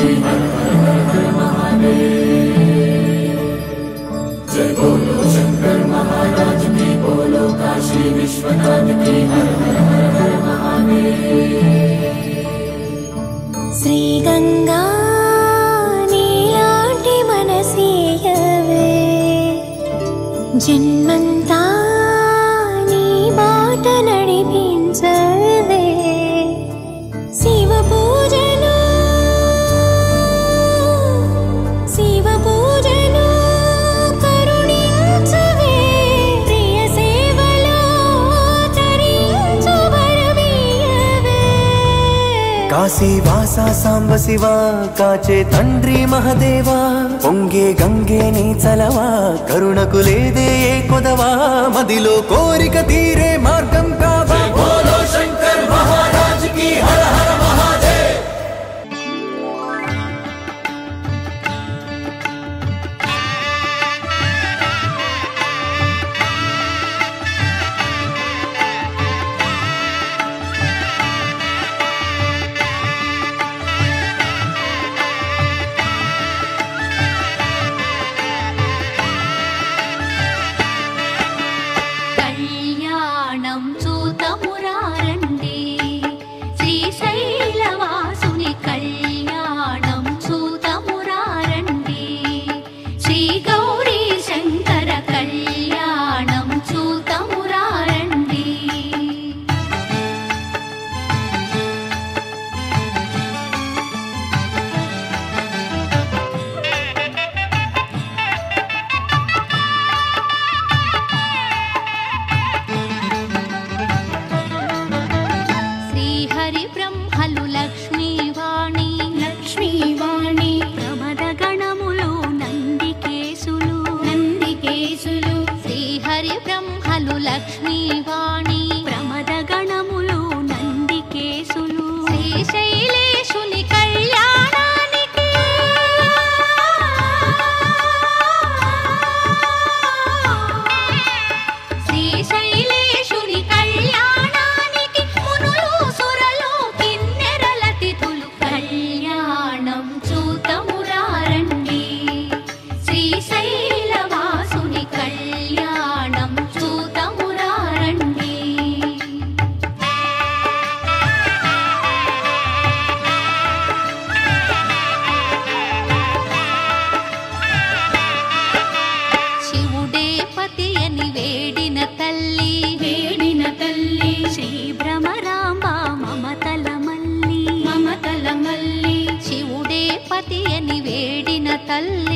की हर हर हर हर महादेव। जय बोलो शंकर महाराज की, बोलो काशी विश्वनाथ की हर हर हर हर महादेव। श्री गंगा नीलांटी मनसीयवे, जन्मंता नी बाट नडिपिंचवे। शिव पूजलो शिव पूजलो करुणिंचवे, प्रिय सेवलो तरिंचु वरमीयवे। काशी वासा सांब शिवा, काचे तंड्री महदेवा, పొంగే గంగే నీ చలవా, కరుణకు లేదే ఏ కొదవా, మదిలో కోరిక తీరే మార్గం కావా। बोलो शंकर महाराज की हर हर महादेव। కళ్యాణం చూతమురారండి, శ్రీశైలవాసుని కళ్యాణం చూతమురారండి, శ్రీ గౌరీ శంకర కళ్యాణం చూతమురారండి। శ్రీహరి బ్రహ్మలు లక్ష్మీవాణి లక్ష్మీవాణి, ప్రమద గణములు నందికేశులు నందికేశులు। శ్రీహరి బ్రహ్మలు లక్ష్మీవాణి, ప్రమద గణములు నందికేశులు। శ్రీశైలేశుని కళ్యాణానికి శ్రీశైలేశుని కళ్యాణానికి మునులు సురలు కిన్నెరల తిథులు కళ్యాణం చూతమురారండి, శ్రీశైలవాసుని కళ్యాణం చూతమురారండి। శివుడే పతి అని వేడిన తల్లి శ్రీ భ్రమరాంబ మమతల మల్లి శివుడే పతి అని వేడిన తల్లి